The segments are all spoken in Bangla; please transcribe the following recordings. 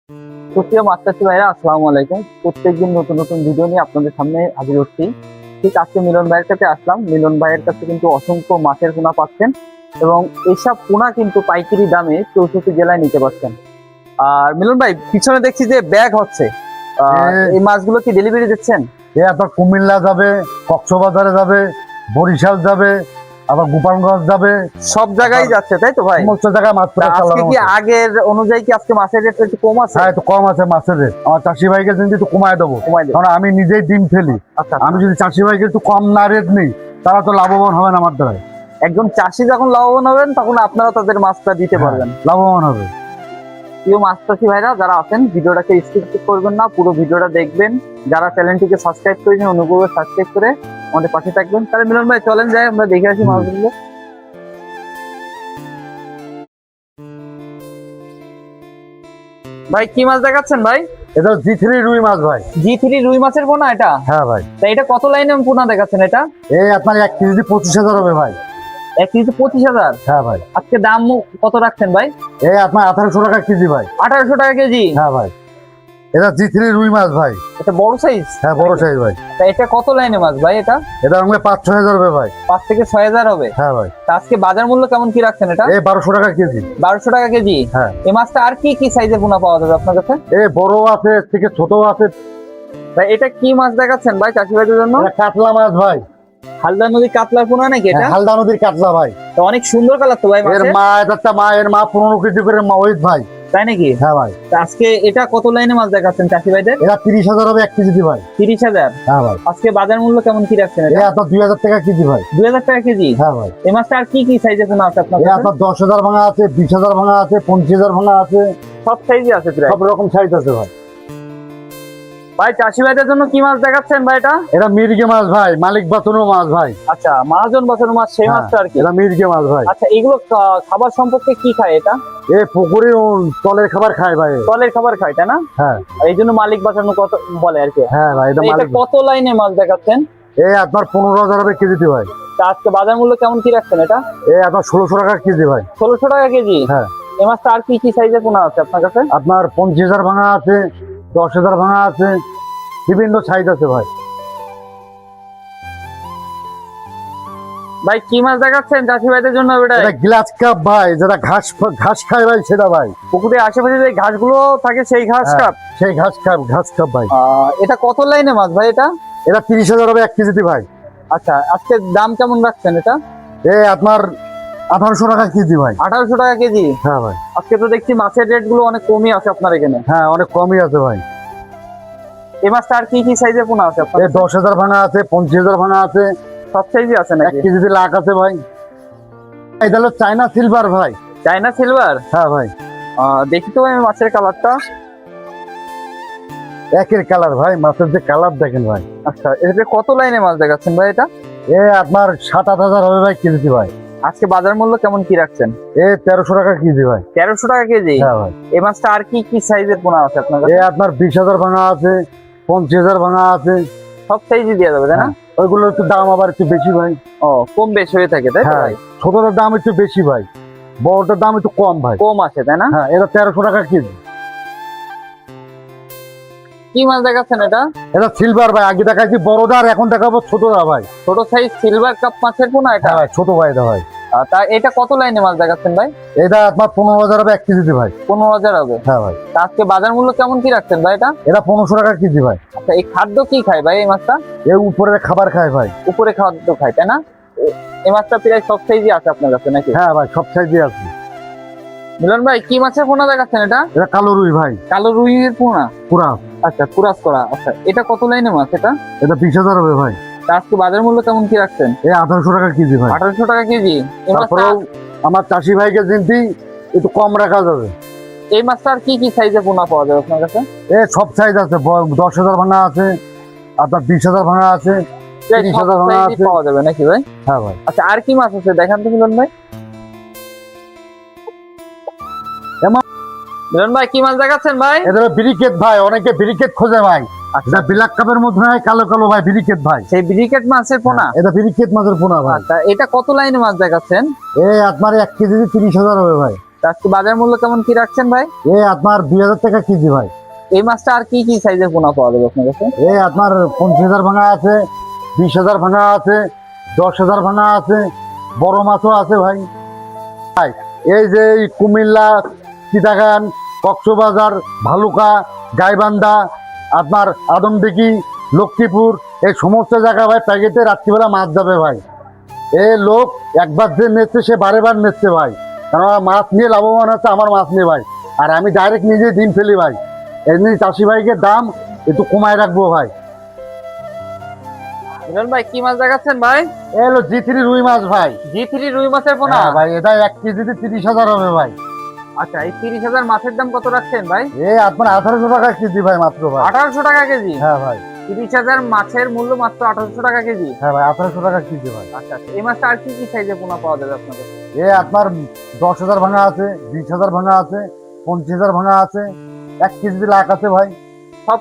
সুপ্রিয় মাছ চাষি ভাইরা, আসসালামু আলাইকুম। প্রত্যেকদিন নতুন নতুন ভিডিও নিয়ে আপনাদের সামনে হাজির হচ্ছি। ঠিক আজকে মিলন ভাইয়ের কাছে আসলাম। মিলন ভাইয়ের কাছে কিন্তু অসংখ্য মাছের পোনা পাচ্ছেন এবং এইসব পোনা কিন্তু পাইকারি দামে 64 জেলায় নিতে পারছেন। আর মিলন ভাই, পিছনে দেখছি যে ব্যাগ হচ্ছে, এই মাছগুলো কি ডেলিভারি দিচ্ছেন? আপনার কুমিল্লা যাবে, কক্সবাজারে যাবে, বরিশাল যাবে, আবার গোপালগঞ্জ যাবে, সব জায়গায় যাচ্ছে, তাই তো ভাই? সমস্ত জায়গায় মাছ আজকে কি আগের অনুযায়ী কি আজকে মাছের রেট একটু কম আছে? হ্যাঁ, একটু কম আছে মাছের রেট। আমার চাষি ভাইকে যদি একটু কমায় দেবো, কারণ আমি নিজেই ডিম ফেলি। আচ্ছা, আমি যদি চাষি ভাইকে একটু কম না রেট নিই, তারা তো লাভবান হবেন আমার দ্বারা। একজন চাষি যখন লাভবান হবেন তখন আপনারা তাদের মাছটা দিতে পারবেন, লাভবান হবে। প্রিয় মাছ চাষি ভাইরা যারা আছেন, ভিডিওটাকে স্কিপ করবেন না, পুরো ভিডিওটা দেখবেন। যারা চ্যানেলটিকে সাবস্ক্রাইব করেছেন, অনুগ্রহ করে সাবস্ক্রাইব করে আমাদের পাশে থাকবেন। তাহলে মিলন ভাই চলেন যাই, আমরা দেখে আসি মাছগুলো। ভাই কি মাছ দেখাচ্ছেন ভাই? এটা G3 রুই মাছ ভাই। G3 রুই মাছের পোনা এটা? হ্যাঁ ভাই। তা এটা কত লাইনে পোনা দেখাচ্ছেন এটা? এই আপনার 1 কেজি 25,000 হবে ভাই। 1 কেজি 25,000? হ্যাঁ ভাই। আজকে দাম কত রাখছেন ভাই? এই আপনার 1800 টাকা কেজি ভাই। 1800 টাকা কেজি? হ্যাঁ ভাই। এটা G3 রুই মাছ ভাই। এটা বড় সাইজ? হ্যাঁ, বড় সাইজ ভাই। তা এটা কত লাইনে মাছ ভাই এটা? এটা আমাকে 5-6 হবে ভাই। 5 থেকে 6,000 হবে? হ্যাঁ ভাই। তা আজকে বাজার মূল্য কেমন কি রাখছেন এটা? এই 1200 টাকা কেজি। 1200 টাকা কেজি? হ্যাঁ। এই মাছটা আর কি কি সাইজের পোনা পাওয়া যাবে আপনার কাছে? এই বড় আছে, থেকে ছোট আছে। ভাই এটা কি মাছ দেখাচ্ছেন ভাই চাষি ভাইদের জন্য? এটা কাতলা মাছ ভাই। হালদা নদীর কাতলার পোনা নাকি এটা? হ্যাঁ, হালদা নদীর কাতলা ভাই। তো অনেক সুন্দর কালার তো ভাই এর মাছের। মা, এর মা 15 কেজি করে ওয়েট ভাই। তাই নাকি? হ্যাঁ ভাই। তা আজকে এটা কত লাইনে মাছ দেখাচ্ছেন চাষি ভাইদের? এটা 30,000 হবে 1 কেজি ভাই। 30,000? হ্যাঁ ভাই। আজকে বাজার মূল্য কেমন কি রাখছেন এটা এটা? আপনার 2,000 টাকা কেজি ভাই। 2000 টাকা কেজি? হ্যাঁ ভাই। এই মাছটা আর কি কি সাইজের পোনা আছে আপনার এটা কাছে? আপনার 10,000 ভাঙা আছে, 20,000 ভাঙা আছে, 25,000 ভাঙা আছে, সব সাইজই আছে প্রায়? সব রকম সাইজ আছে ভাই। ভাই চাষি ভাইদের জন্য কি মাছ দেখাচ্ছেন ভাই এটা? এটা মির্গে মাছ ভাই, মালিক বাছানো মাছ ভাই। আচ্ছা, মহাজন বছর মাছ, সেই হ্যাঁ, মাছটা আর কি? এটা মির্গে মাছ ভাই। আচ্ছা, এগুলো খাবার সম্পর্কে কি খায় এটা? এ পুকুরে তলের খাবার খায় ভাই। তলের খাবার খায়, তাই না? হ্যাঁ। এই জন্য মালিক বাঁচানো কত বলে আর কি। হ্যাঁ ভাই। এটা এটা মালিক। কত লাইনে মাছ দেখাচ্ছেন? এই আপনার 15,000 হবে কেজিতে ভাই। তা আজকে বাজার মূল্য কেমন কি রাখছেন এটা? এই আপনার 1600 টাকা কেজি ভাই। 1600 টাকা কেজি? হ্যাঁ। এই মাছটা আর কি কি সাইজের পোনা আছে আপনার কাছে? আপনার 25,000 ভাঙা আছে, 10,000 ভাঙা আছে, বিভিন্ন সাইজ আছে ভাই। ভাই কি মাছ দেখাচ্ছেন চাষি ভাইদের জন্য? এটা গ্লাস কাপ ভাই, যেটা ঘাস খায় ভাই, সেটা ভাই। পুকুরের আশেপাশে যে ঘাসগুলো থাকে সেই ঘাস হ্যাঁ, কাপ? সেই ঘাস কাপ ভাই। এটা কত লাইনে মাছ ভাই এটা? এটা 30,000 হবে 1 কেজিতে ভাই। আচ্ছা, আজকে দাম কেমন রাখছেন এটা? এই আপনার 1800 টাকা কেজি ভাই। 1800 টাকা কেজি? হ্যাঁ ভাই। আজকে তো দেখছি মাছের রেট গুলো অনেক কমই আছে আপনার এখানে। হ্যাঁ, অনেক কমই আছে ভাই। এই মাছটা আর কি কি সাইজের পোনা আছে আপনার? এই 10,000 ভাঙা আছে, 25,000 ভাঙা আছে, সব সাইজই আছে 1 নাকি? কেজিতে লাখ আছে ভাই। এটা হলো চায়না সিলভার ভাই। China silver? হ্যাঁ ভাই। দেখি তো ভাই মাছের কালারটা। একের কালার ভাই, মাছের যে কালার দেখেন ভাই। আচ্ছা, এটা কত লাইনে মাছ দেখাচ্ছেন ভাই এটা? এ আপনার 7-8,000 হবে ভাই কেজিতে ভাই। আজকে বাজার মূল্য কেমন কি রাখছেন? এ 1300 টাকা কেজি ভাই। 1300 টাকা কেজি? হ্যাঁ ভাই। এই মাছটা আর কি কি সাইজের পোনা আছে আপনার এ কাছে? আপনার 20,000 ভাঙা আছে, 25,000 ভাঙা আছে। সব সাইজই দেওয়া যাবে, তাই না? ওইগুলো একটু দাম আবার একটু বেশি ভাই। ও, কম বেশ হয়ে থাকে তাই তো হ্যাঁ, ভাই? ছোটটার দাম একটু বেশি ভাই, বড়টার দাম একটু কম ভাই। কম আছে তাই না? হ্যাঁ, এটা 1300 টাকা কেজি। কি মাছ দেখাচ্ছেন এটা? এটা সিলভার ভাই। আগে দেখাচ্ছি বড়দা, আর এখন দেখাবো ছোটদা ভাই। ছোট সাইজ সিলভার কাপ মাছের পোনা এটা? হ্যাঁ, ছোট ভাই এটা ভাই। তা এটা কত লাইনে মাছ দেখাচ্ছেন ভাই? এটা আপনার 15,000 হবে 1 কেজিতে ভাই। 15,000 হবে? হ্যাঁ ভাই। তা আজকে বাজার মূল্য কেমন কি রাখছেন ভাই এটা? এটা 1500 টাকা কেজি ভাই। আচ্ছা, এই খাদ্য কি খায় ভাই এই মাছটা? এর উপরে খাবার খায় ভাই। উপরে খাদ্য খায় তাই না? এই মাছটা প্রায় সব সাইজই আছে আপনার কাছে নাকি? হ্যাঁ ভাই, সব সাইজে আছে। মিলন ভাই কি মাছের পোনা দেখাচ্ছেন এটা? এটা কালো রুই ভাই, কালো রুইয়ের পোনা? পুরা। আচ্ছা, কুরাস করা। আচ্ছা, এটা কত লাইনে মাছ এটা? এটা 20,000 হবে ভাই। তা আজকে বাজার মূল্য কেমন কি রাখছেন? এই 1800 টাকা কেজি ভাই। 1800 টাকা কেজি? এই মাছটা তারপরেও আমার চাষি ভাইকে জিনতি একটু কম রাখা যাবে। এই মাছটা আর কি কি সাইজে পোনা পাওয়া যাবে আপনার কাছে? এ সব সাইজ আছে, 10,000 ভাঙা আছে, আপনার 20,000 ভাঙা আছে, প্রায় 30,000 সব ভাঙা সাইজই আছে। পাওয়া যাবে নাকি ভাই? হ্যাঁ ভাই। আচ্ছা, আর কি মাছ আছে দেখান তো মিলন ভাই। মিলন ভাই কি মাছ দেখাচ্ছেন ভাই? এটা ব্রিকেট ভাই, অনেকে ব্রিকেট খোঁজে ভাই। এটা ব্ল্যাক কাপের মধ্যে হয়, কালো কালো ভাই, ব্রিকেট ভাই। সেই ব্রিকেট মাছের পোনা? এটা ব্রিকেট মাছের পোনা ভাই। আচ্ছা, এটা কত লাইনে মাছ দেখাচ্ছেন? এ আপনার 1 কেজিতে 30,000 হবে ভাই। তো আজকে বাজার মূল্য কেমন কি রাখছেন ভাই? আপনার 2000 টাকা কেজি ভাই। এই মাছটা আর কি কি সাইজের পোনা পাওয়া যাবে আপনার কাছে? আপনার 25,000 ভাঙা আছে, 20,000 ভাঙা আছে, 10,000 ভাঙা আছে, বড় মাছও আছে ভাই। এই যে এই কুমিল্লা, চিটাগাং, কক্সবাজার, ভালুকা, গাইবান্ধা, আপনার আদমদিঘি, লক্ষ্মীপুর, এই সমস্ত জায়গা ভাই প্যাকেটে রাত্রিবেলা মাছ যাবে ভাই। এই লোক একবার যে নিচ্ছে সে বারে বার নিচ্ছে ভাই, কারণ মাছ নিয়ে লাভবান হচ্ছে আমার মাছ নিয়ে ভাই। আর আমি ডাইরেক্ট নিজে ডিম ফেলি ভাই, এমনি চাষি ভাইকে দাম একটু কমায় রাখবো ভাই। মিলন ভাই কি মাছ দেখাচ্ছেন ভাই? এলো G3 রুই মাছ ভাই। G3 রুই মাছের পোনা? হ্যাঁ ভাই, এটা 1 কেজিতে 30,000 হবে ভাই। আচ্ছা, এই 30,000 মাছের দাম কত রাখছেন ভাই? আপনার 1800 টাকা কেজি ভাই, মাত্র ভাই। 1800 টাকা কেজি? হ্যাঁ ভাই। 30,000 মাছের মূল্য মাত্র 1800 টাকা কেজি? হ্যাঁ ভাই, 1800 টাকা কেজি ভাই। আচ্ছা, এই মাছটা আর কি কি সাইজের পোনা পাওয়া যাবে আপনার কাছে? আপনার 10,000 ভাঙা আছে, 20,000 ভাঙা আছে, 25,000 ভাঙা আছে, 1 কেজিতে লাখ আছে ভাই। সব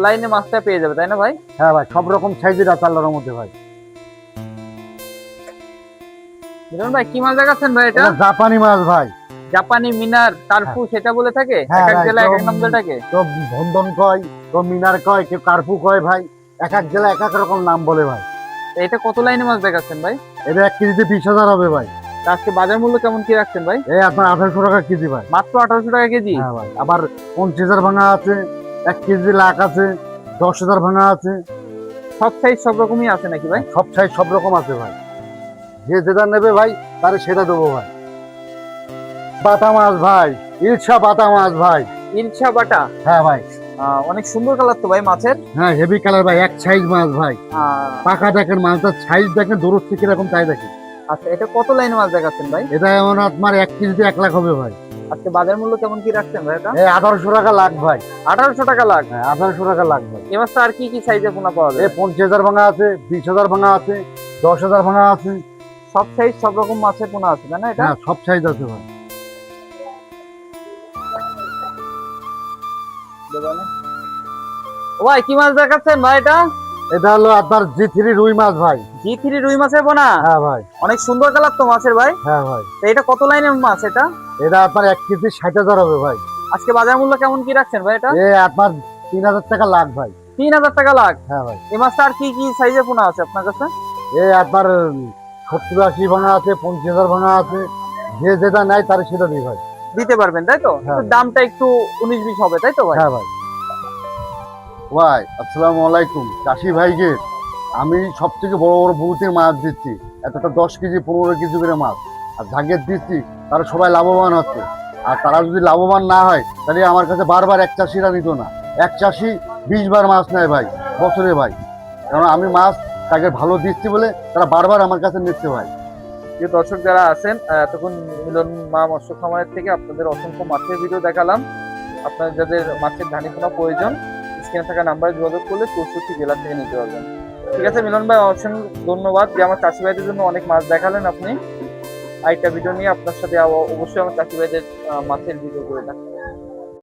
লাইনে মাছটা পেয়ে যাবে তাই না ভাই? হ্যাঁ ভাই, সব রকম সাইজের আছে আল্লাহর মধ্যে ভাই। মিলন ভাই কি মাছ দেখাচ্ছেন ভাই? এটা এটা জাপানি মাছ ভাই। জাপানি মিনার, কার্পু সেটা বলে থাকে? হ্যাঁ এক এক ভাই, জেলায় এক এক তো- নাম বলে থাকে। তো বন্ধন কয়, তো মিনার কয়, কেউ কার্পু কয় ভাই। এক এক জেলায় এক এক রকম নাম বলে ভাই। তো এটা কত লাইনে মাছ দেখাচ্ছেন ভাই? এটা 1 কেজিতে 20,000 হবে ভাই। তো আজকে বাজার মূল্য কেমন কি রাখছেন ভাই? আপনার 1800 টাকা কেজি ভাই। মাত্র 1800 টাকা কেজি? হ্যাঁ ভাই, আবার 25,000 ভাঙা আছে, 1 কেজি লাখ আছে, 10,000 ভাঙা আছে, সব সাইজ সব রকমই আছে নাকি ভাই? সব সাইজ সব রকম আছে ভাই। যে যেটা নেবে ভাই তারে সেটা দেবো ভাই। বাটা মাছ ভাই, ইলশা বাটা মাছ ভাই। ইলশা বাটা? হ্যাঁ ভাই। অনেক সুন্দর কালার তো ভাই মাছের। হ্যাঁ, হেভি কালার ভাই, এক সাইজ মাছ ভাই। পাকা দেখেন, মাছটার সাইজ দেখেন, দূরত্ব কিরকম তাই দেখেন। আচ্ছা, এটা কত লাইনে মাছ দেখাচ্ছেন ভাই? এটা এমন আপনার 1 কেজিতে 1 লাখ হবে ভাই। আজকে বাজার মূল্য কেমন কি রাখছেন ভাই এটা? 1800 টাকা লাখ ভাই। 1800 টাকা লাখ? হ্যাঁ, 1800 টাকা লাখ ভাই। এই মাছটা আর কি কি সাইজের পোনা পাওয়া যাবে? 25,000 ভাঙা আছে, 20,000 ভাঙা আছে, 10,000 ভাঙা আছে। সব সাইজ সব রকম মাছের পোনা আছে তাই না এটা? হ্যাঁ, সব সাইজ আছে ভাই। ও ভাই কি মাছ দেখাচ্ছেন ভাই এটা? এটা হলো আপনার G3 রুই মাছ ভাই। G3 রুই মাছের পোনা? হ্যাঁ ভাই। অনেক সুন্দর কালার তো মাছের ভাই। হ্যাঁ ভাই। তো এটা কত লাইনের মাছ এটা? এটা আপনার 1 কেজি 60,000 হবে ভাই। আজকে বাজার মূল্য কেমন কি রাখছেন ভাই এটা? আপনার 3,000 টাকা লাখ ভাই। 3000 টাকা লাখ? হ্যাঁ ভাই। এই মাছটা আর কি কি সাইজের পোনা আছে আপনার কাছে? আপনার 70-80 ভাঙা আছে, 25,000 ভাঙা আছে, যে যেটা নাই তার সেটা দিই ভাই। দিতে পারবেন তাই তো? হ্যাঁ। কিন্তু দামটা একটু 19-20 হবে তাই তো ভাই? হ্যাঁ ভাই। ভাই আসসালামু আলাইকুম। চাষি ভাইকে আমি সব থেকে বড় বড় বুটির মাছ দিচ্ছি, একটা 10 কেজি 15 কেজি করে মাছ, আর জাগের দিচ্ছি, তারা সবাই লাভবান হচ্ছে। আর তারা যদি লাভবান না হয় তাহলে আমার কাছে বারবার এক চাষিরা নিত না। এক চাষি 20 বার মাছ নেয় ভাই বছরে ভাই, কারণ আমি মাছ তাকে ভালো দিচ্ছি বলে তারা বারবার আমার কাছে নিচ্ছে ভাই। যে দর্শক যারা আছেন, তখন মিলন মা মৎস্য খামারের থেকে আপনাদের অসংখ্য মাছের ভিডিও দেখালাম। আপনার যাদের মাছের ধানি পোনা প্রয়োজন, স্ক্রিনে থাকা নাম্বারে যোগাযোগ করলে 64 জেলা থেকে নিতে পারবেন। ঠিক আছে মিলন ভাই, অসংখ্য ধন্যবাদ যে আমার চাষি ভাইদের জন্য অনেক মাছ দেখালেন আপনি। আরেকটা ভিডিও নিয়ে আপনার সাথে অবশ্যই আমার চাষি ভাইদের মাছের ভিডিও করে থাকবেন।